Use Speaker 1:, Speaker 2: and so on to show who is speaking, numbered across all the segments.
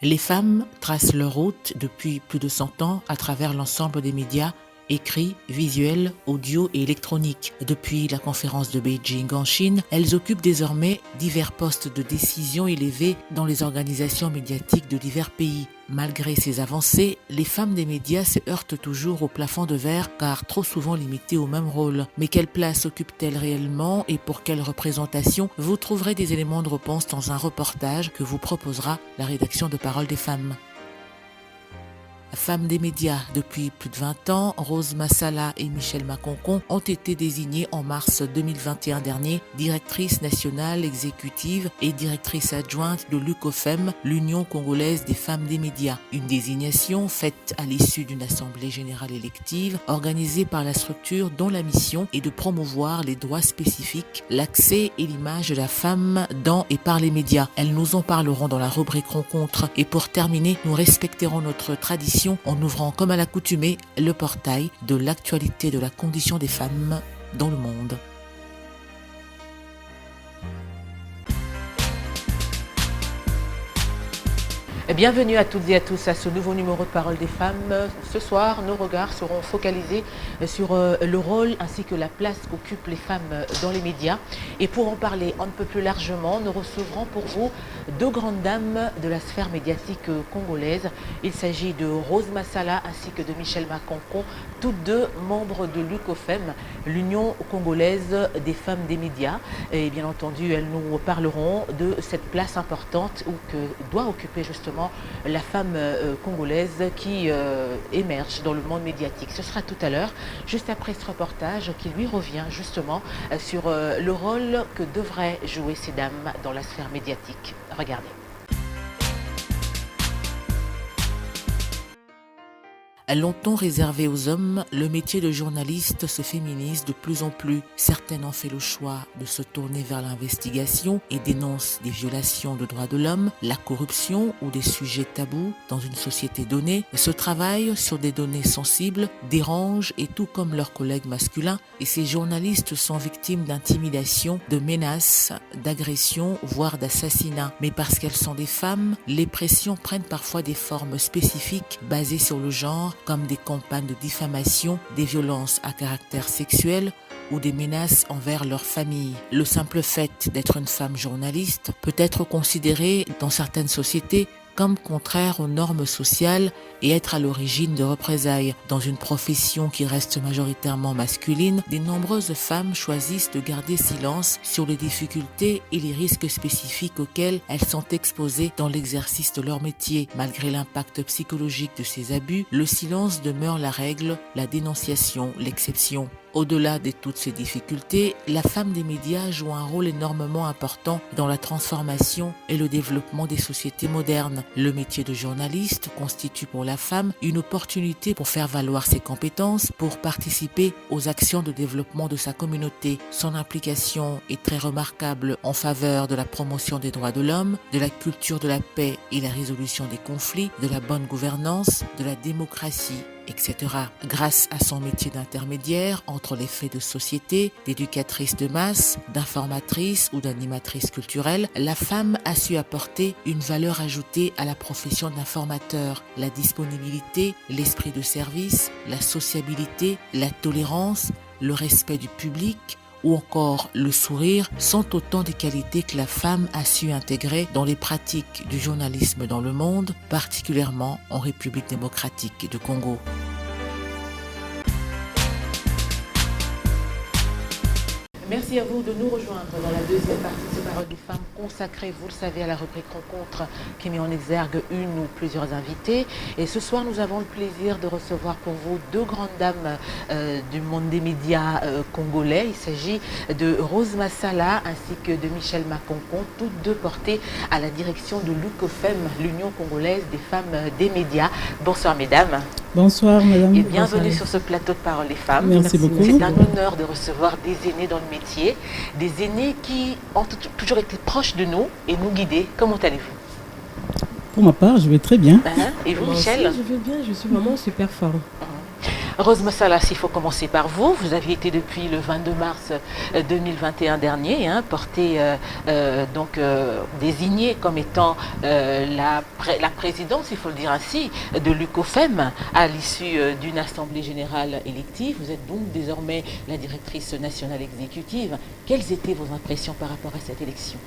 Speaker 1: Les femmes tracent leur route depuis plus de 100 ans à travers l'ensemble des médias écrits, visuels, audio et électroniques. Depuis la conférence de Beijing en Chine, elles occupent désormais divers postes de décision élevés dans les organisations médiatiques de divers pays. Malgré ces avancées, les femmes des médias se heurtent toujours au plafond de verre car trop souvent limitées au même rôle. Mais quelle place occupent-elles réellement et pour quelle représentation? Vous trouverez des éléments de réponse dans un reportage que vous proposera la rédaction de Parole des femmes. Femmes des médias, depuis plus de 20 ans, Rose Massala et Michel Maconcon ont été désignées en mars 2021 dernier directrices nationales exécutives et directrices adjointes de l'UCOFEM, l'Union congolaise des femmes des médias. Une désignation faite à l'issue d'une assemblée générale élective organisée par la structure dont la mission est de promouvoir les droits spécifiques, l'accès et l'image de la femme dans et par les médias. Elles nous en parleront dans la rubrique rencontre et pour terminer, nous respecterons notre tradition en ouvrant comme à l'accoutumée le portail de l'actualité de la condition des femmes dans le monde. Bienvenue à toutes et à tous à ce nouveau numéro de Parole des femmes. Ce soir, nos regards seront focalisés sur le rôle ainsi que la place qu'occupent les femmes dans les médias. Et pour en parler un peu plus largement, nous recevrons pour vous deux grandes dames de la sphère médiatique congolaise. Il s'agit de Rose Massala ainsi que de Michel Maconcon, toutes deux membres de l'UCOFEM, l'Union congolaise des femmes des médias. Et bien entendu, elles nous parleront de cette place importante que doit occuper justement la femme congolaise qui émerge dans le monde médiatique. Ce sera tout à l'heure, juste après ce reportage qui lui revient justement sur le rôle que devraient jouer ces dames dans la sphère médiatique. Regardez. Longtemps réservé aux hommes, le métier de journaliste se féminise de plus en plus. Certaines ont fait le choix de se tourner vers l'investigation et dénoncent des violations de droits de l'homme, la corruption ou des sujets tabous dans une société donnée. Ce travail sur des données sensibles dérange et tout comme leurs collègues masculins, et ces journalistes sont victimes d'intimidation, de menaces, d'agressions, voire d'assassinats. Mais parce qu'elles sont des femmes, les pressions prennent parfois des formes spécifiques basées sur le genre, comme des campagnes de diffamation, des violences à caractère sexuel ou des menaces envers leur famille. Le simple fait d'être une femme journaliste peut être considéré dans certaines sociétés comme contraire aux normes sociales et être à l'origine de représailles. Dans une profession qui reste majoritairement masculine, de nombreuses femmes choisissent de garder silence sur les difficultés et les risques spécifiques auxquels elles sont exposées dans l'exercice de leur métier. Malgré l'impact psychologique de ces abus, le silence demeure la règle, la dénonciation l'exception. Au-delà de toutes ces difficultés, la femme des médias joue un rôle énormément important dans la transformation et le développement des sociétés modernes. Le métier de journaliste constitue pour la femme une opportunité pour faire valoir ses compétences, pour participer aux actions de développement de sa communauté. Son implication est très remarquable en faveur de la promotion des droits de l'homme, de la culture de la paix et la résolution des conflits, de la bonne gouvernance, de la démocratie, etc. Grâce à son métier d'intermédiaire entre les faits de société, d'éducatrice de masse, d'informatrice ou d'animatrice culturelle, la femme a su apporter une valeur ajoutée à la profession d'informateur. La disponibilité, l'esprit de service, la sociabilité, la tolérance, le respect du public, ou encore le sourire sont autant des qualités que la femme a su intégrer dans les pratiques du journalisme dans le monde, particulièrement en République démocratique du Congo. Merci à vous de nous rejoindre dans la deuxième partie de Parole des femmes consacrée, vous le savez, à la rubrique rencontre qui met en exergue une ou plusieurs invités. Et ce soir, nous avons le plaisir de recevoir pour vous deux grandes dames du monde des médias congolais. Il s'agit de Rose Massala ainsi que de Michel Maconcon, toutes deux portées à la direction de l'UCOFEM, l'Union congolaise des femmes des médias. Bonsoir mesdames.
Speaker 2: Bonsoir madame.
Speaker 1: Et bienvenue sur ce plateau de Parole des femmes.
Speaker 2: Merci beaucoup.
Speaker 1: C'est un honneur de recevoir des aînés dans le métier, des aînés qui ont toujours été proches de nous et nous guider. Comment allez-vous?
Speaker 2: Pour ma part, je vais très bien.
Speaker 1: Et vous,
Speaker 3: Moi
Speaker 1: Michel?
Speaker 3: aussi, je vais bien, je suis vraiment super forme.
Speaker 1: Rose Massalas, il faut commencer par vous. Vous aviez été depuis le 22 mars 2021 dernier porté, désigné comme étant la présidence, il faut le dire ainsi, de l'UCOFEM à l'issue d'une assemblée générale élective. Vous êtes donc désormais la directrice nationale exécutive. Quelles étaient vos impressions par rapport à cette élection?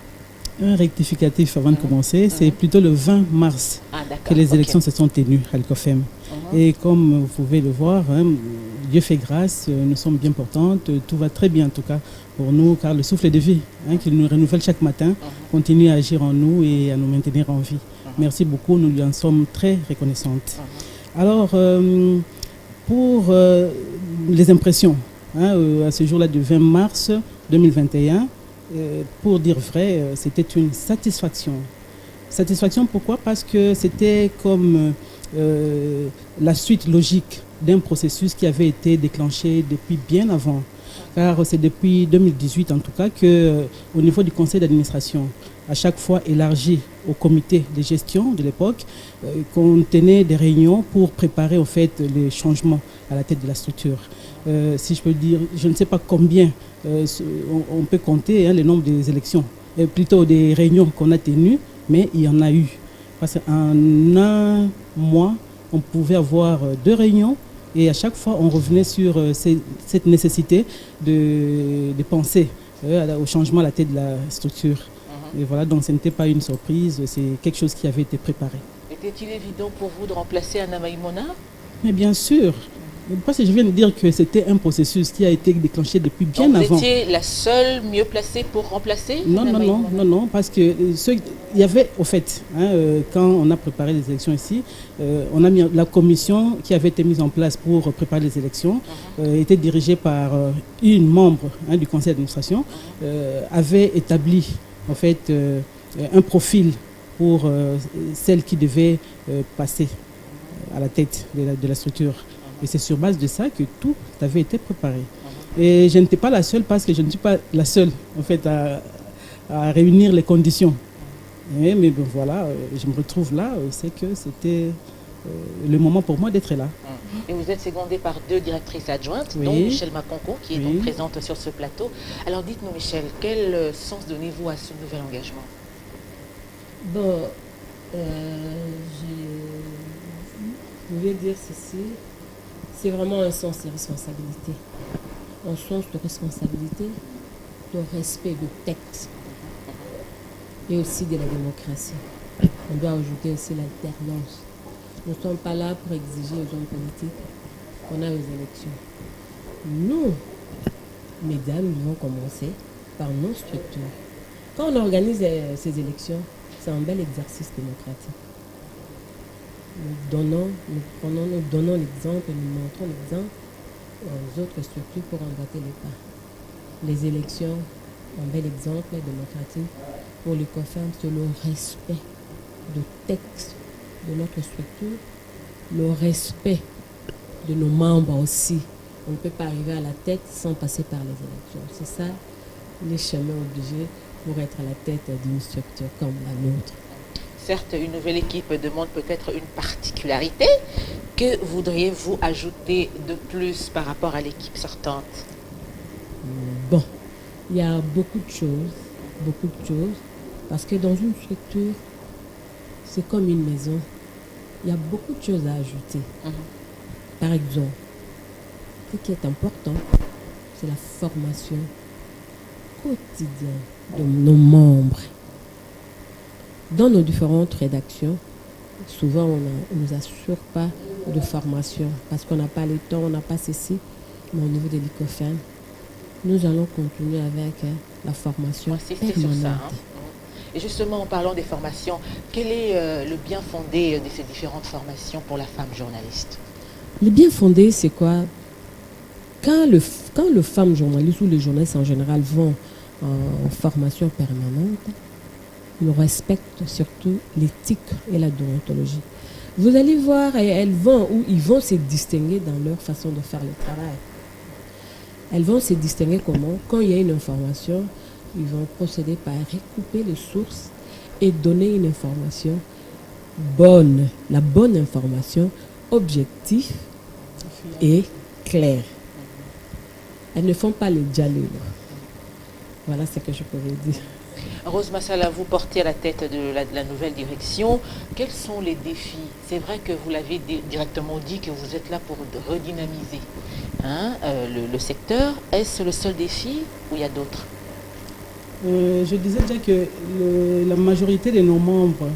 Speaker 2: Un rectificatif avant de commencer, c'est plutôt le 20 mars que les élections se sont tenues à l'UCOFEM. Et comme vous pouvez le voir, Dieu fait grâce, nous sommes bien portantes, tout va très bien en tout cas pour nous, car le souffle de vie qu'il nous renouvelle chaque matin continue à agir en nous et à nous maintenir en vie. Merci beaucoup, nous lui en sommes très reconnaissantes. Alors, pour les impressions, à ce jour-là du 20 mars 2021, pour dire vrai, c'était une satisfaction. Satisfaction pourquoi? Parce que c'était comme la suite logique d'un processus qui avait été déclenché depuis bien avant. Car c'est depuis 2018 en tout cas qu'au niveau du conseil d'administration, à chaque fois élargi au comité de gestion de l'époque, qu'on tenait des réunions pour préparer en fait les changements à la tête de la structure. Si je peux dire, je ne sais pas combien on peut compter le nombre des élections, plutôt des réunions qu'on a tenues, mais il y en a eu. Parce qu'en un mois, on pouvait avoir 2 réunions et à chaque fois, on revenait sur cette nécessité de penser au changement à la tête de la structure. Et voilà, donc ce n'était pas une surprise, c'est quelque chose qui avait été préparé.
Speaker 1: Était-il évident pour vous de remplacer Anna Maïmouna?
Speaker 2: Mais bien sûr. Parce que je viens de dire que c'était un processus qui a été déclenché depuis bien avant.
Speaker 1: Vous étiez la seule mieux placée pour remplacer?
Speaker 2: Non, parce que il y avait, au fait, quand on a préparé les élections ici, on a mis la commission qui avait été mise en place pour préparer les élections, était dirigée par une membre du conseil d'administration, avait établi, en fait, un profil pour celle qui devait passer à la tête de la structure. Et c'est sur base de ça que tout avait été préparé. Et je n'étais pas la seule parce que je ne suis pas la seule en fait à réunir les conditions. Mais bon, voilà, je me retrouve là, c'est que c'était le moment pour moi d'être là.
Speaker 1: Et vous êtes secondée par 2 directrices adjointes, dont Michel Maconco, qui est donc présente sur ce plateau. Alors dites-nous Michel, quel sens donnez-vous à ce nouvel engagement?
Speaker 3: Bon, je voulais dire ceci. C'est vraiment un sens de responsabilité. Un sens de responsabilité, de respect du texte et aussi de la démocratie. On doit ajouter aussi l'alternance. Nous ne sommes pas là pour exiger aux hommes politiques qu'on a les élections. Nous, mesdames, nous devons commencer par nos structures. Quand on organise ces élections, c'est un bel exercice démocratique. Nous donnons l'exemple, nous montrons l'exemple aux autres structures pour emboîter les pas. Les élections, un bel exemple démocratique pour l'UCOFEM, c'est le respect du texte de notre structure, le respect de nos membres aussi. On ne peut pas arriver à la tête sans passer par les élections. C'est ça les chemins obligés pour être à la tête d'une structure comme la nôtre.
Speaker 1: Certes, une nouvelle équipe demande peut-être une particularité. Que voudriez-vous ajouter de plus par rapport à l'équipe sortante?
Speaker 3: Bon, il y a beaucoup de choses, parce que dans une structure, c'est comme une maison. Il y a beaucoup de choses à ajouter. Par exemple, ce qui est important, c'est la formation quotidienne de nos membres. Dans nos différentes rédactions, souvent on ne nous assure pas de formation parce qu'on n'a pas le temps, on n'a pas ceci. Mais au niveau de l'UCOFEM, nous allons continuer avec la formation permanente.
Speaker 1: Et justement, en parlant des formations, quel est le bien fondé de ces différentes formations pour la femme journaliste?
Speaker 3: Le bien fondé, c'est quoi? Quand les femmes journalistes ou les journalistes en général vont en formation permanente, ils respectent surtout l'éthique et la déontologie. Vous allez voir, ils vont se distinguer dans leur façon de faire le travail. Elles vont se distinguer comment? Quand il y a une information, ils vont procéder par recouper les sources et donner une information bonne, la bonne information, objective et claires. Elles ne font pas les dialogues. Voilà ce que je pourrais dire.
Speaker 1: Rose Massala, vous portez à la tête de la nouvelle direction. Quels sont les défis? C'est vrai que vous l'avez directement dit que vous êtes là pour redynamiser le secteur. Est-ce le seul défi ou il y a d'autres?
Speaker 2: Je disais déjà que la majorité de nos membres,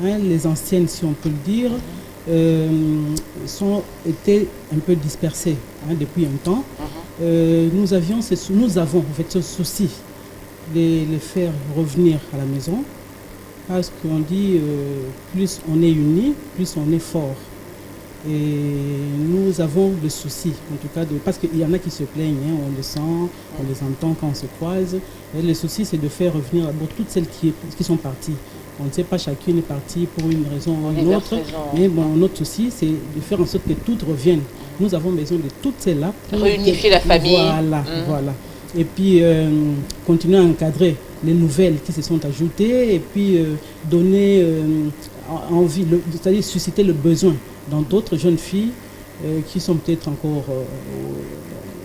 Speaker 2: les anciennes si on peut le dire, étaient un peu dispersés depuis un temps. Nous avons en fait ce souci de les faire revenir à la maison, parce qu'on dit plus on est unis, plus on est fort. Et nous avons le souci, en tout cas, parce qu'il y en a qui se plaignent, on le sent, on les entend quand on se croise. Et le souci, c'est de faire revenir d'abord toutes celles qui sont parties. On ne sait pas, chacune est partie pour une raison ou une autre. Mais bon, notre souci, c'est de faire en sorte que toutes reviennent. Nous avons besoin de toutes celles-là pour
Speaker 1: réunifier la famille.
Speaker 2: Voilà. Et puis, continuer à encadrer les nouvelles qui se sont ajoutées et puis donner envie, c'est-à-dire susciter le besoin dans d'autres jeunes filles qui sont peut-être encore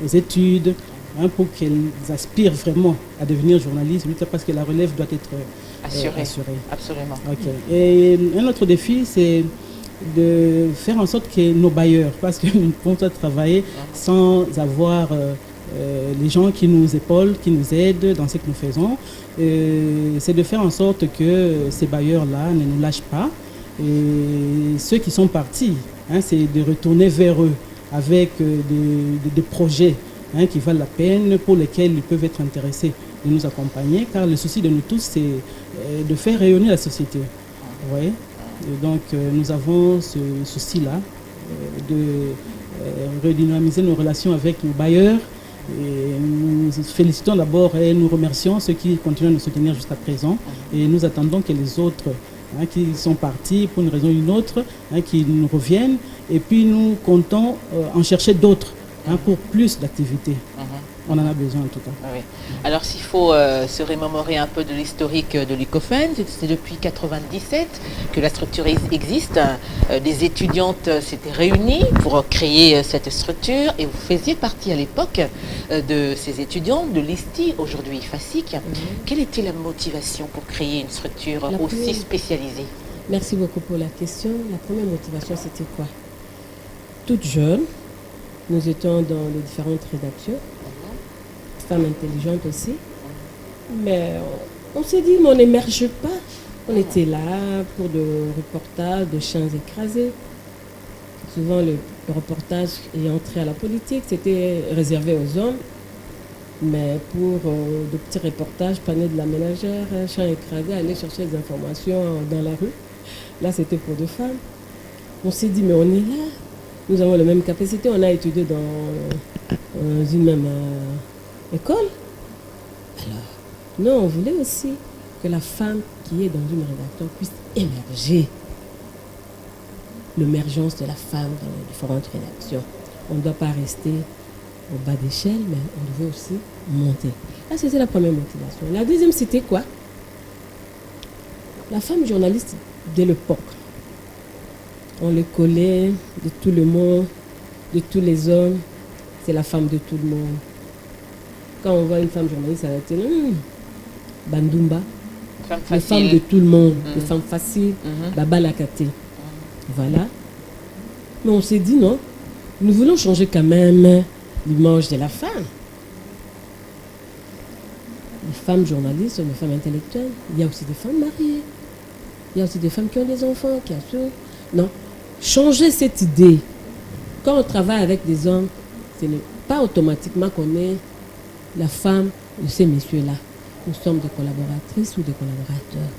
Speaker 2: aux études, pour qu'elles aspirent vraiment à devenir journalistes, parce que la relève doit être assurée.
Speaker 1: Absolument.
Speaker 2: Okay. Et un autre défi, c'est de faire en sorte que nos bailleurs, parce que nous ne pouvons pas travailler sans avoir les gens qui nous épaulent, qui nous aident dans ce que nous faisons, c'est de faire en sorte que ces bailleurs-là ne nous lâchent pas. Et ceux qui sont partis, c'est de retourner vers eux avec des projets qui valent la peine, pour lesquels ils peuvent être intéressés de nous accompagner, car le souci de nous tous, c'est de faire rayonner la société. Ouais. Et donc nous avons ce souci-là de redynamiser nos relations avec nos bailleurs. Et nous félicitons d'abord et nous remercions ceux qui continuent à nous soutenir jusqu'à présent. Et nous attendons que les autres qui sont partis pour une raison ou une autre, qui nous reviennent. Et puis nous comptons en chercher d'autres pour plus d'activités. On en a besoin en tout cas.
Speaker 1: Oui. Alors s'il faut se remémorer un peu de l'historique de l'ICOFEN, c'est depuis 1997 que la structure existe. Des étudiantes s'étaient réunies pour créer cette structure et vous faisiez partie à l'époque de ces étudiantes de l'ISTI, aujourd'hui FASIC. Quelle était la motivation pour créer une structure aussi spécialisée?
Speaker 3: Merci beaucoup pour la question. La première motivation, c'était quoi? Toutes jeunes, nous étions dans les différentes rédactions, femmes intelligentes aussi, mais on s'est dit, mais on n'émerge pas. On était là pour de reportages de chiens écrasés. Souvent, le reportage ayant trait à la politique, c'était réservé aux hommes, mais pour de petits reportages, panier de la ménagère, chiens écrasés, aller chercher des informations dans la rue, là, c'était pour des femmes. On s'est dit, mais on est là. Nous avons la même capacité, on a étudié dans une même école. Alors, nous, on voulait aussi que la femme qui est dans une rédaction puisse émerger. L'émergence de la femme dans les différentes rédactions. On ne doit pas rester au bas d'échelle, mais on devait aussi monter. Là, c'était la première motivation. La deuxième, c'était quoi? La femme journaliste de l'époque. On le collait de tout le monde, de tous les hommes. C'est la femme de tout le monde. Quand on voit une femme journaliste à la télé, Bandumba, les femmes de tout le monde, les femmes faciles, Baba Lakate. Voilà. Mais on s'est dit non, nous voulons changer quand même l'image de la femme. Les femmes journalistes, les femmes intellectuelles, il y a aussi des femmes mariées. Il y a aussi des femmes qui ont des enfants, qui assurent. Non, changer cette idée. Quand on travaille avec des hommes, ce n'est pas automatiquement qu'on est la femme de ces messieurs-là. Nous sommes des collaboratrices ou des collaborateurs.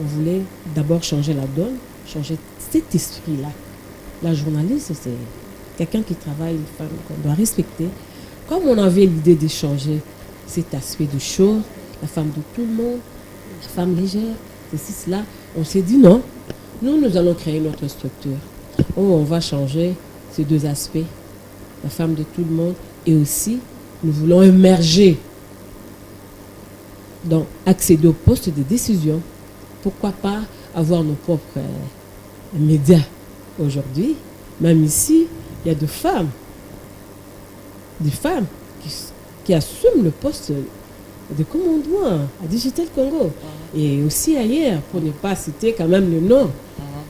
Speaker 3: On voulait d'abord changer la donne, changer cet esprit-là. La journaliste, c'est quelqu'un qui travaille, une femme qu'on doit respecter. Comme on avait l'idée de changer cet aspect de choses, la femme de tout le monde, la femme légère, ceci, cela, on s'est dit non, nous allons créer notre structure où on va changer ces deux aspects, la femme de tout le monde, et aussi nous voulons émerger, donc accéder au poste de décision. Pourquoi pas avoir nos propres médias aujourd'hui? Même ici, il y a des femmes des femmes qui assument le poste de commandement à Digital Congo et aussi ailleurs, pour ne pas citer quand même le nom.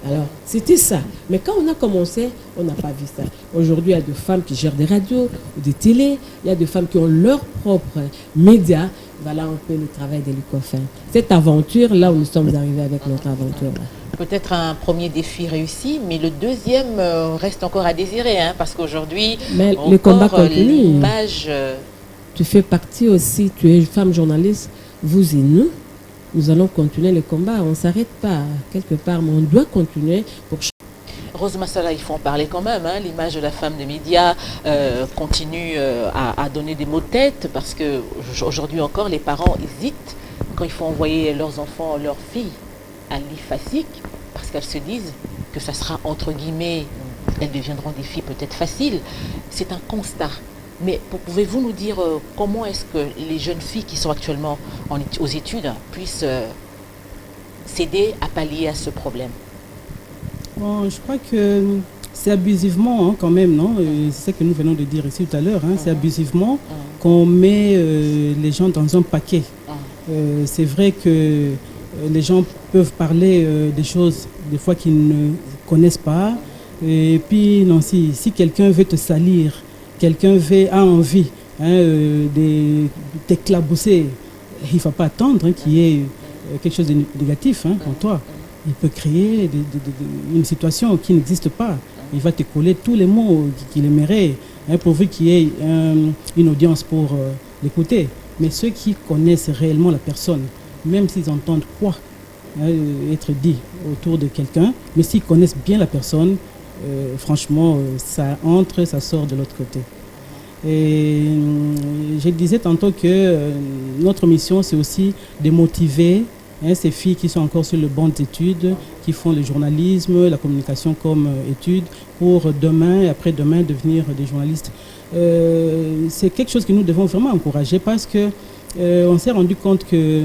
Speaker 3: Alors, c'était ça. Mais quand on a commencé, on n'a pas vu ça. Aujourd'hui, il y a des femmes qui gèrent des radios, des télés, il y a des femmes qui ont leurs propres médias. Voilà un peu le travail de l'UCOFEM. Cette aventure, là où nous sommes arrivés avec notre aventure.
Speaker 1: Peut-être un premier défi réussi, mais le deuxième reste encore à désirer, hein, parce qu'aujourd'hui,
Speaker 3: le combat continue.
Speaker 1: L'image...
Speaker 3: Tu fais partie aussi, tu es une femme journaliste, vous et nous allons continuer le combat. On ne s'arrête pas quelque part, mais on doit continuer pour...
Speaker 1: Rose Massala, il faut en parler quand même. Hein. L'image de la femme de médias continue à donner des maux de tête parce qu'aujourd'hui encore, les parents hésitent quand il faut envoyer leurs enfants, leurs filles à l'IFASIC parce qu'elles se disent que ça sera entre guillemets, elles deviendront des filles peut-être faciles. C'est un constat. Mais pouvez-vous nous dire comment est-ce que les jeunes filles qui sont actuellement aux études puissent s'aider à pallier à ce problème?
Speaker 2: Bon, je crois que c'est abusivement quand même, non? C'est ce que nous venons de dire ici tout à l'heure. C'est abusivement qu'on met les gens dans un paquet. C'est vrai que les gens peuvent parler des choses des fois qu'ils ne connaissent pas. Et puis, non, si quelqu'un veut te salir, quelqu'un a envie de t'éclabousser, il ne faut pas attendre qu'il y ait quelque chose de négatif contre toi. Il peut créer une situation qui n'existe pas. Il va te coller tous les mots qu'il aimerait, pourvu qu'il y ait une audience pour l'écouter. Mais ceux qui connaissent réellement la personne, même s'ils entendent quoi être dit autour de quelqu'un, mais s'ils connaissent bien la personne, franchement, ça entre, ça sort de l'autre côté. Et je disais tantôt que notre mission, c'est aussi de motiver ces filles qui sont encore sur le banc d'études, qui font le journalisme, la communication comme études, pour demain et après-demain devenir des journalistes. C'est quelque chose que nous devons vraiment encourager parce que on s'est rendu compte que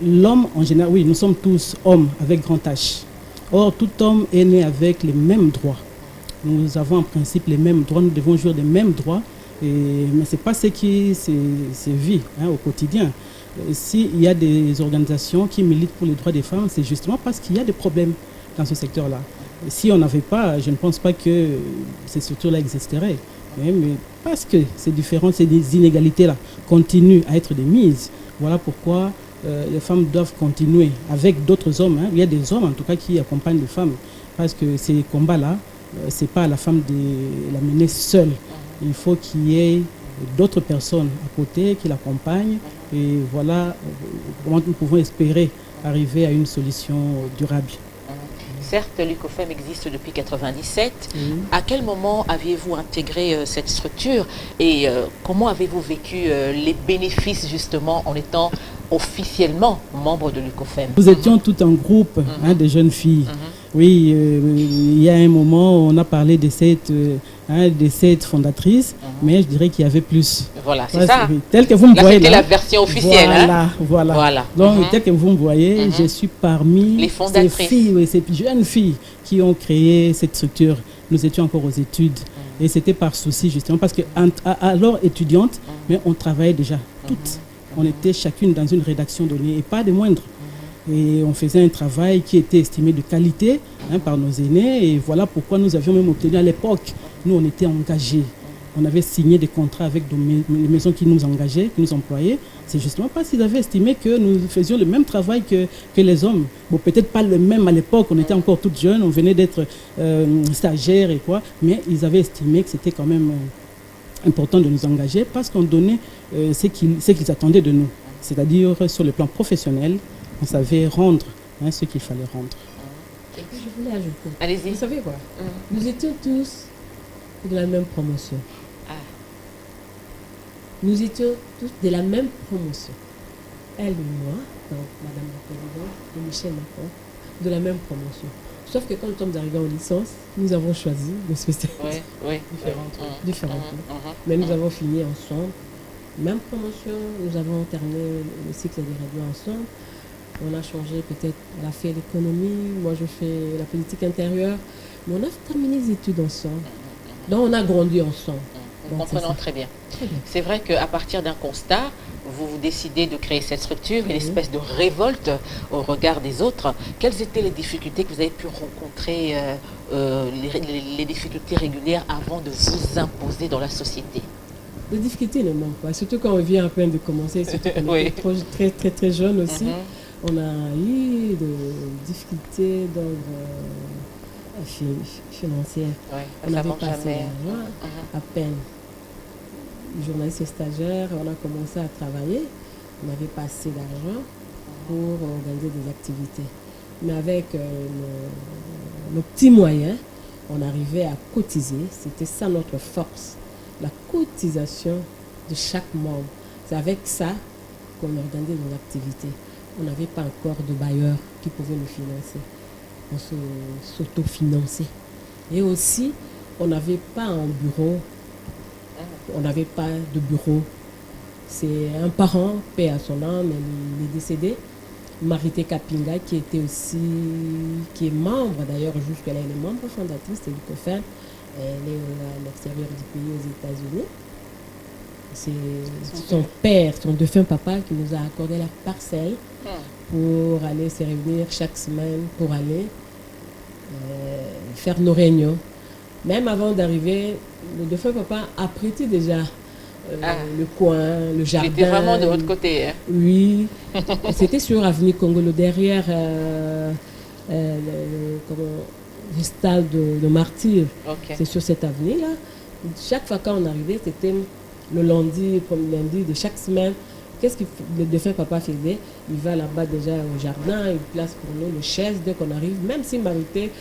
Speaker 2: l'homme, en général, oui, nous sommes tous hommes avec grand H. Or, tout homme est né avec les mêmes droits. Nous avons en principe les mêmes droits, nous devons jouir des mêmes droits, mais ce n'est pas ce qui se vit au quotidien. S'il y a des organisations qui militent pour les droits des femmes, c'est justement parce qu'il y a des problèmes dans ce secteur-là. Si on n'avait pas, je ne pense pas que ces structures-là existeraient. Mais parce que c'est différent, ces inégalités-là continuent à être démises. Voilà pourquoi les femmes doivent continuer avec d'autres hommes. Il y a des hommes en tout cas qui accompagnent les femmes. Parce que ces combats-là, ce n'est pas à la femme de la mener seule. Il faut qu'il y ait d'autres personnes à côté qui l'accompagnent. Et voilà comment nous pouvons espérer arriver à une solution durable.
Speaker 1: Certes, l'UCOFEM existe depuis 1997. À quel moment aviez-vous intégré cette structure et comment avez-vous vécu les bénéfices justement en étant officiellement membre de l'UCOFEM?
Speaker 2: Nous étions tout un groupe de jeunes filles. Oui, il y a un moment, on a parlé de cette fondatrice, mais je dirais qu'il y avait plus.
Speaker 1: Voilà, c'est ça.
Speaker 2: Tel que vous me voyez,
Speaker 1: c'était la version officielle.
Speaker 2: Voilà. Donc, tel que vous me voyez, je suis parmi ces filles, ces jeunes filles qui ont créé cette structure. Nous étions encore aux études. Et c'était par souci, justement, parce qu'alors étudiantes, mais on travaillait déjà toutes. On était chacune dans une rédaction donnée, et pas des moindres. Et on faisait un travail qui était estimé de qualité par nos aînés. Et voilà pourquoi nous avions même obtenu à l'époque, nous on était engagés. On avait signé des contrats avec les maisons qui nous engageaient, qui nous employaient. C'est justement parce qu'ils avaient estimé que nous faisions le même travail que les hommes. Bon, peut-être pas le même à l'époque, on était encore toutes jeunes, on venait d'être stagiaires et quoi. Mais ils avaient estimé que c'était quand même important de nous engager parce qu'on donnait ce qu'ils attendaient de nous. C'est-à-dire sur le plan professionnel, on savait rendre ce qu'il fallait rendre.
Speaker 3: Et puis je voulais ajouter.
Speaker 1: Allez-y.
Speaker 3: Vous savez quoi? Nous étions tous de la même promotion. Nous étions tous de la même promotion. Elle et moi, donc Madame la Présidente et Michel Macron, de la même promotion. Sauf que quand nous sommes arrivés en licence, nous avons choisi de spécialités différentes. Mais nous avons fini ensemble. Même promotion, nous avons terminé le cycle des radios ensemble. On a changé peut-être, elle a fait l'économie, moi je fais la politique intérieure. Mais on a terminé les études ensemble. Donc on a grandi ensemble.
Speaker 1: Nous comprenons très bien. C'est vrai qu'à partir d'un constat, vous décidez de créer cette structure, une espèce de révolte au regard des autres. Quelles étaient les difficultés que vous avez pu rencontrer, les difficultés régulières avant de vous imposer dans la société?
Speaker 3: Les difficultés ne manquent pas, surtout quand on vient à peine de commencer, surtout quand on est très, très, très jeune aussi. On a eu des difficultés d'ordre financier. On avait passé l'argent à peine. Journaliste et stagiaire, on a commencé à travailler. On avait pas assez d'argent pour organiser des activités. Mais avec nos petits moyens, on arrivait à cotiser. C'était ça notre force, la cotisation de chaque membre. C'est avec ça qu'on organisait nos activités. On n'avait pas encore de bailleurs qui pouvaient nous financer. On s'autofinançait. Et aussi, on n'avait pas un bureau. On n'avait pas de bureau. C'est un parent, paix à son âme, il est décédé. Marité Kapinga, qui est membre d'ailleurs, jusqu'à là, elle est membre fondatrice de l'UCOFEM. Elle est à l'extérieur du pays, aux États-Unis. C'est son père, son défunt papa, qui nous a accordé la parcelle pour aller se réunir chaque semaine, pour aller faire nos réunions. Même avant d'arriver, le défunt papa a prêté déjà le coin, le jardin.
Speaker 1: Il était vraiment de votre côté. Hein?
Speaker 3: Oui. C'était sur Avenue Congolo, derrière le stade de Martyrs. C'est sur cette avenue-là. Chaque fois qu'on arrivait, c'était le lundi, premier lundi de chaque semaine. Qu'est-ce que le défunt papa faisait? Il va là-bas déjà au jardin, il place pour nous les chaises dès qu'on arrive. Même si Marité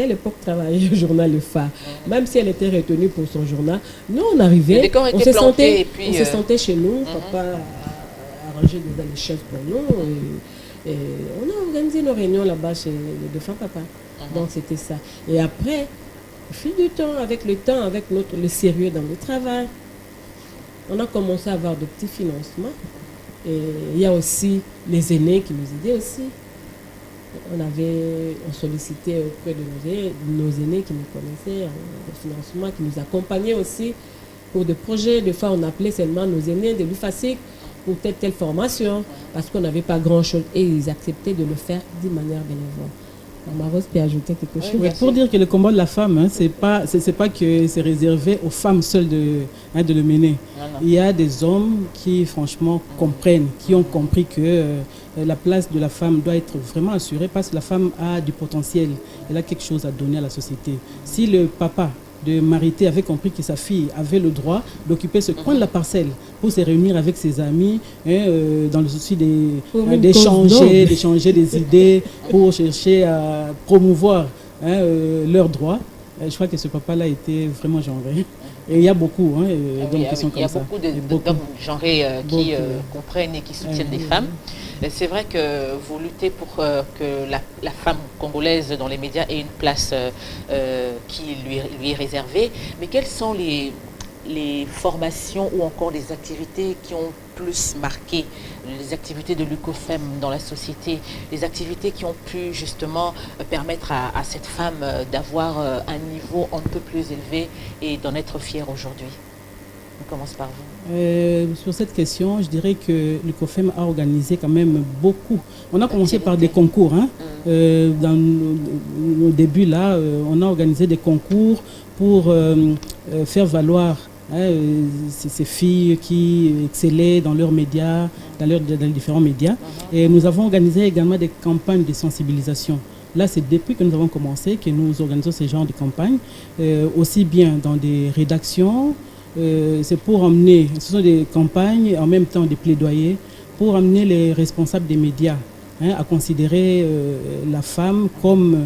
Speaker 3: à l'époque travaillait au journal Le Phare, même si elle était retenue pour son journal, nous on arrivait, on se sentait chez nous, papa a arrangé déjà les chaises pour nous et on a organisé nos réunions là-bas chez le défunt papa. Donc c'était ça. Et après, au fil du temps, avec le sérieux dans le travail, on a commencé à avoir de petits financements. Et il y a aussi les aînés qui nous aidaient aussi. On sollicitait auprès de nos aînés qui nous connaissaient, des financements, qui nous accompagnaient aussi pour des projets. Des fois, on appelait seulement nos aînés de l'UFASIC pour telle formation, parce qu'on n'avait pas grand-chose. Et ils acceptaient de le faire d'une manière bénévole. Maros peut ajouter quelque chose.
Speaker 2: Oui, pour dire que le combat de la femme, c'est pas que c'est réservé aux femmes seules de le mener. Non. Il y a des hommes qui franchement comprennent, qui ont compris que la place de la femme doit être vraiment assurée parce que la femme a du potentiel, elle a quelque chose à donner à la société. Si le papa de Marité avait compris que sa fille avait le droit d'occuper ce coin de la parcelle pour se réunir avec ses amis, dans le souci d'échanger des idées, pour chercher à promouvoir leurs droits. Je crois que ce papa-là était vraiment genré. Et il y a beaucoup d'hommes qui sont comme ça.
Speaker 1: Il y a beaucoup d'hommes genrés qui comprennent et qui soutiennent des femmes. C'est vrai que vous luttez pour que la femme congolaise dans les médias ait une place qui lui est réservée. Mais quelles sont les formations ou encore les activités qui ont plus marqué les activités de l'UCOFEM dans la société, les activités qui ont pu justement permettre à cette femme d'avoir un niveau un peu plus élevé et d'en être fière aujourd'hui? On commence par vous.
Speaker 2: Sur cette question, je dirais que l'UCOFEM a organisé quand même beaucoup. On a commencé par des concours. Dans nos débuts, là, on a organisé des concours pour faire valoir ces filles qui excellaient dans leurs médias, dans les différents médias. Et nous avons organisé également des campagnes de sensibilisation. Là, c'est depuis que nous avons commencé que nous organisons ce genre de campagnes, aussi bien dans des rédactions. C'est pour emmener, ce sont des campagnes, en même temps des plaidoyers, pour amener les responsables des médias à considérer la femme comme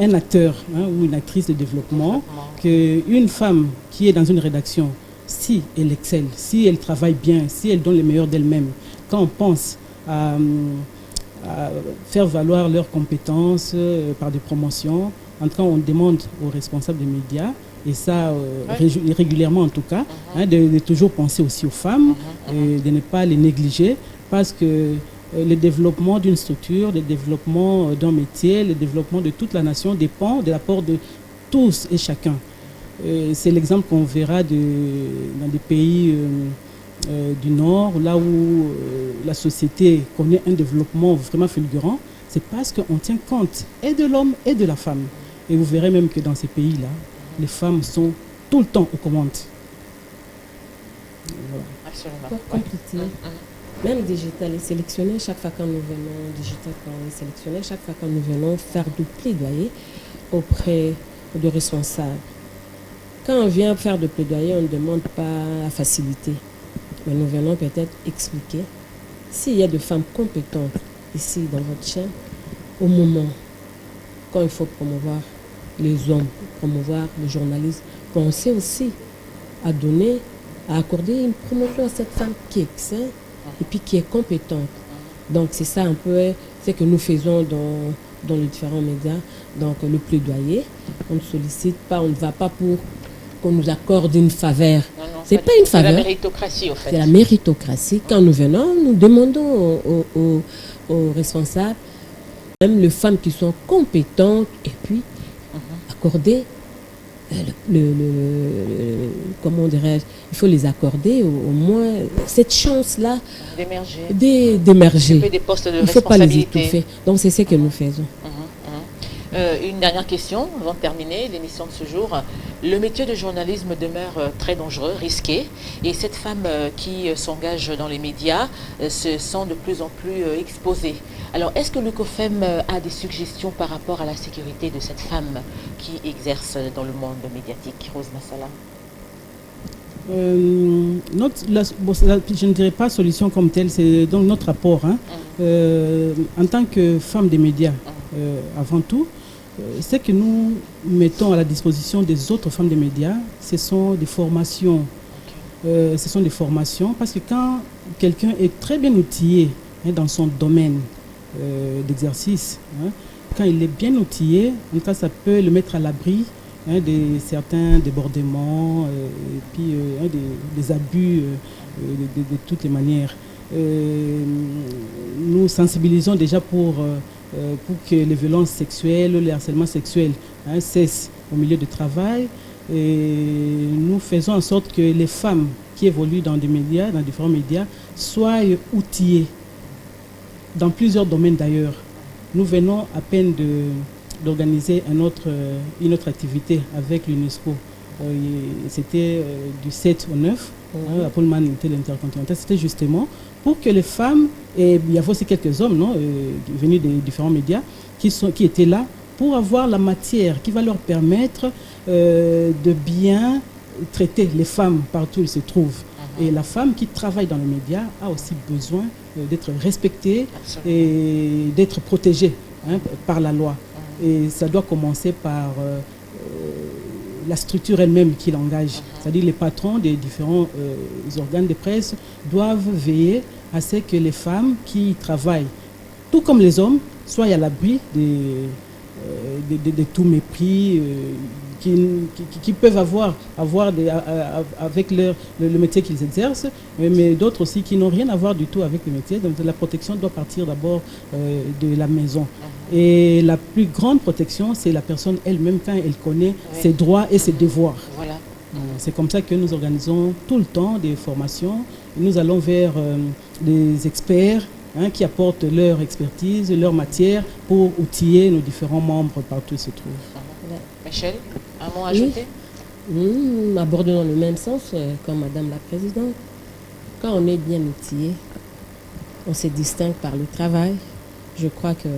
Speaker 2: un acteur ou une actrice de développement, qu'une femme qui est dans une rédaction, si elle excelle, si elle travaille bien, si elle donne le meilleur d'elle-même, quand on pense à faire valoir leurs compétences par des promotions, en tout cas on demande aux responsables des médias, et ça régulièrement en tout cas, de toujours penser aussi aux femmes, et de ne pas les négliger, parce que le développement d'une structure, le développement d'un métier, le développement de toute la nation dépend de l'apport de tous et chacun. C'est l'exemple qu'on verra dans des pays du Nord, là où la société connaît un développement vraiment fulgurant. C'est parce qu'on tient compte et de l'homme et de la femme. Et vous verrez même que dans ces pays-là, les femmes sont tout le temps aux commandes.
Speaker 1: Voilà. Absolument.
Speaker 3: Pour compléter, même digital est sélectionné chaque fois quand nous venons, digital quand on est sélectionné, chaque fois quand nous venons faire du plaidoyer auprès de responsables. Quand on vient faire de plaidoyer, on ne demande pas la facilité. Mais nous venons peut-être expliquer s'il y a des femmes compétentes ici dans votre chaîne, au moment quand il faut promouvoir les hommes, promouvoir les journalistes, pensez aussi à donner, à accorder une promotion à cette femme qui excelle et puis qui est compétente. Donc c'est ça un peu ce que nous faisons dans les différents médias. Donc le plaidoyer, on ne sollicite pas, on ne va pas pour qu'on nous accorde une faveur. C'est pas une faveur.
Speaker 1: C'est la méritocratie, au fait.
Speaker 3: C'est la méritocratie. Quand nous venons, nous demandons aux responsables, même les femmes qui sont compétentes, et puis accorder comment dirais-je, il faut les accorder au moins cette chance-là d'émerger.
Speaker 1: Des postes de
Speaker 3: il ne faut pas les
Speaker 1: responsabilité.
Speaker 3: étouffer. Donc c'est ce que nous faisons.
Speaker 1: Une dernière question avant de terminer l'émission de ce jour. Le métier de journalisme demeure très dangereux, risqué, et cette femme qui s'engage dans les médias se sent de plus en plus exposée. Alors, est-ce que l'UCOFEM a des suggestions par rapport à la sécurité de cette femme qui exerce dans le monde médiatique? Rose Massala.
Speaker 2: Je ne dirais pas solution comme telle, c'est donc notre rapport. En tant que femme des médias, avant tout, ce que nous mettons à la disposition des autres femmes des médias, ce sont des formations. Ce sont des formations parce que quand quelqu'un est très bien outillé dans son domaine d'exercice, quand il est bien outillé, en tout cas, ça peut le mettre à l'abri de certains débordements et puis des abus de toutes les manières. Nous sensibilisons déjà pour que les violences sexuelles, les harcèlements sexuels cessent au milieu du travail. Et nous faisons en sorte que les femmes qui évoluent dans des médias, dans différents médias, soient outillées dans plusieurs domaines d'ailleurs. Nous venons à peine d'organiser une autre activité avec l'UNESCO. C'était du 7 au 9, à Pullman Intercontinental. C'était justement pour que les femmes, et il y avait aussi quelques hommes venus des différents médias, qui étaient là pour avoir la matière qui va leur permettre de bien traiter les femmes partout où elles se trouvent. Et la femme qui travaille dans les médias a aussi besoin d'être respectée et d'être protégée par la loi. Et ça doit commencer par la structure elle-même qui l'engage. C'est-à-dire les patrons des différents organes de presse doivent veiller à ce que les femmes qui travaillent, tout comme les hommes, soient à l'abri de tout mépris qui peuvent avoir avec le métier qu'ils exercent, mais d'autres aussi qui n'ont rien à voir du tout avec le métier. Donc la protection doit partir d'abord de la maison. Et la plus grande protection, c'est la personne elle-même quand elle connaît ses droits et ses devoirs.
Speaker 1: Voilà.
Speaker 2: C'est comme ça que nous organisons tout le temps des formations. Nous allons vers des experts qui apportent leur expertise, leur matière pour outiller nos différents membres partout où ils se trouvent.
Speaker 1: Michel, un mot à ajouter?
Speaker 3: Nous abordons dans le même sens comme Madame la Présidente. Quand on est bien outillé, on se distingue par le travail. Je crois que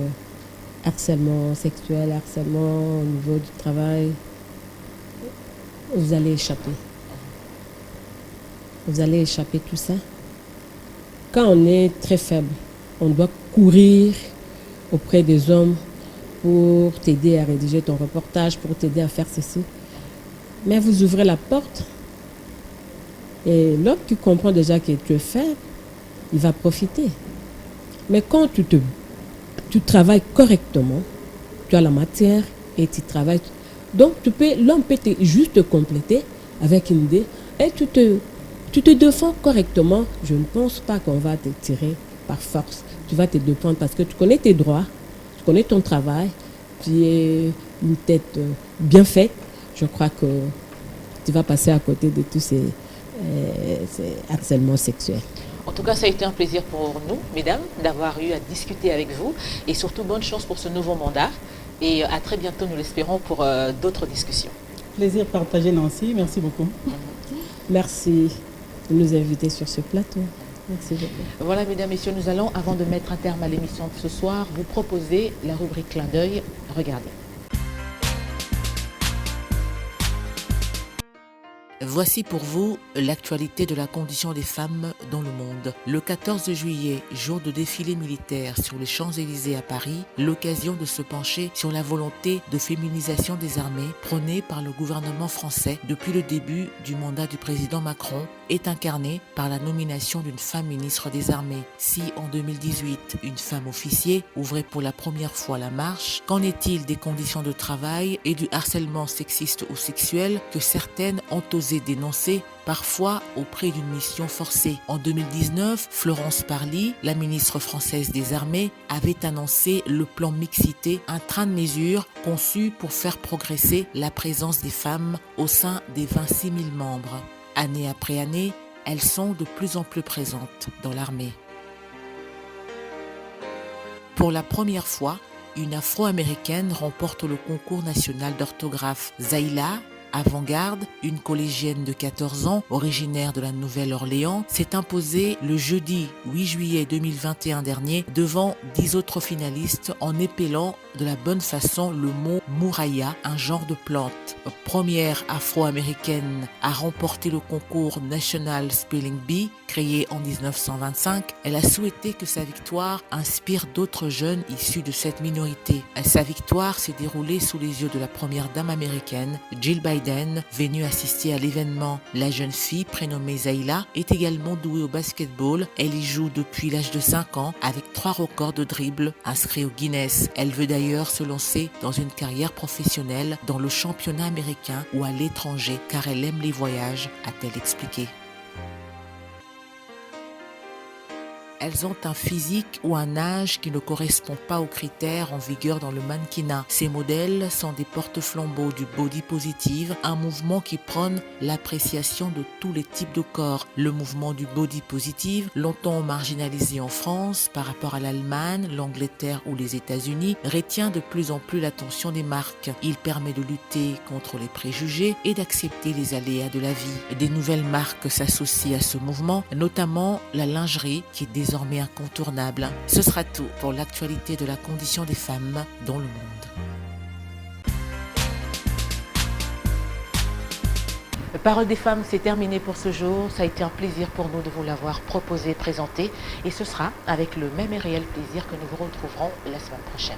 Speaker 3: harcèlement sexuel, harcèlement au niveau du travail, vous allez échapper. Vous allez échapper tout ça. Quand on est très faible, on doit courir auprès des hommes pour t'aider à rédiger ton reportage, pour t'aider à faire ceci. Mais vous ouvrez la porte et l'homme qui comprend déjà que tu es faible, il va profiter. Mais quand tu travailles correctement, tu as la matière et tu travailles. Donc l'homme peut juste te compléter avec une idée et tu te défends correctement. Je ne pense pas qu'on va te tirer par force. Tu vas te défendre parce que tu connais tes droits, tu connais ton travail, tu es une tête bien faite. Je crois que tu vas passer à côté de tous ces harcèlements sexuels.
Speaker 1: En tout cas, ça a été un plaisir pour nous, mesdames, d'avoir eu à discuter avec vous. Et surtout, bonne chance pour ce nouveau mandat. Et à très bientôt, nous l'espérons, pour d'autres discussions.
Speaker 2: Plaisir partagé, Nancy. Merci beaucoup.
Speaker 3: Merci de nous inviter sur ce plateau. Merci beaucoup.
Speaker 1: Voilà, mesdames, messieurs, nous allons, avant de mettre un terme à l'émission de ce soir, vous proposer la rubrique Clin d'œil. Regardez. Voici pour vous l'actualité de la condition des femmes dans le monde. Le 14 juillet, jour de défilé militaire sur les Champs-Élysées à Paris, l'occasion de se pencher sur la volonté de féminisation des armées prônée par le gouvernement français depuis le début du mandat du président Macron est incarnée par la nomination d'une femme ministre des Armées. Si en 2018, une femme officier ouvrait pour la première fois la marche, qu'en est-il des conditions de travail et du harcèlement sexiste ou sexuel que certaines ont osé dénoncé parfois au prix d'une mission forcée. En 2019, Florence Parly, la ministre française des Armées, avait annoncé le plan mixité, un train de mesures conçu pour faire progresser la présence des femmes au sein des 26 000 membres. Année après année, elles sont de plus en plus présentes dans l'armée. Pour la première fois, une Afro-Américaine remporte le concours national d'orthographe. Zahila, avant-garde, une collégienne de 14 ans, originaire de la Nouvelle-Orléans, s'est imposée le jeudi 8 juillet 2021 dernier devant 10 autres finalistes en épelant de la bonne façon le mot mouraya, un genre de plante. Première afro-américaine à remporter le concours National Spelling Bee, créé en 1925, elle a souhaité que sa victoire inspire d'autres jeunes issus de cette minorité. Sa victoire s'est déroulée sous les yeux de la première dame américaine, Jill Biden, venue assister à l'événement. La jeune fille, prénommée Zahila, est également douée au basketball. Elle y joue depuis l'âge de 5 ans avec 3 records de dribble inscrits au Guinness. Elle veut d'ailleurs se lancer dans une carrière professionnelle dans le championnat américain ou à l'étranger car elle aime les voyages, a-t-elle expliqué. Elles ont un physique ou un âge qui ne correspond pas aux critères en vigueur dans le mannequinat. Ces modèles sont des porte-flambeaux du body positive, un mouvement qui prône l'appréciation de tous les types de corps. Le mouvement du body positive, longtemps marginalisé en France par rapport à l'Allemagne, l'Angleterre ou les États-Unis, retient de plus en plus l'attention des marques. Il permet de lutter contre les préjugés et d'accepter les aléas de la vie. Des nouvelles marques s'associent à ce mouvement, notamment la lingerie qui est désormais incontournable. Ce sera tout pour l'actualité de la condition des femmes dans le monde. Parole des femmes, c'est terminé pour ce jour. Ça a été un plaisir pour nous de vous l'avoir proposé, présenté. Et ce sera avec le même et réel plaisir que nous vous retrouverons la semaine prochaine.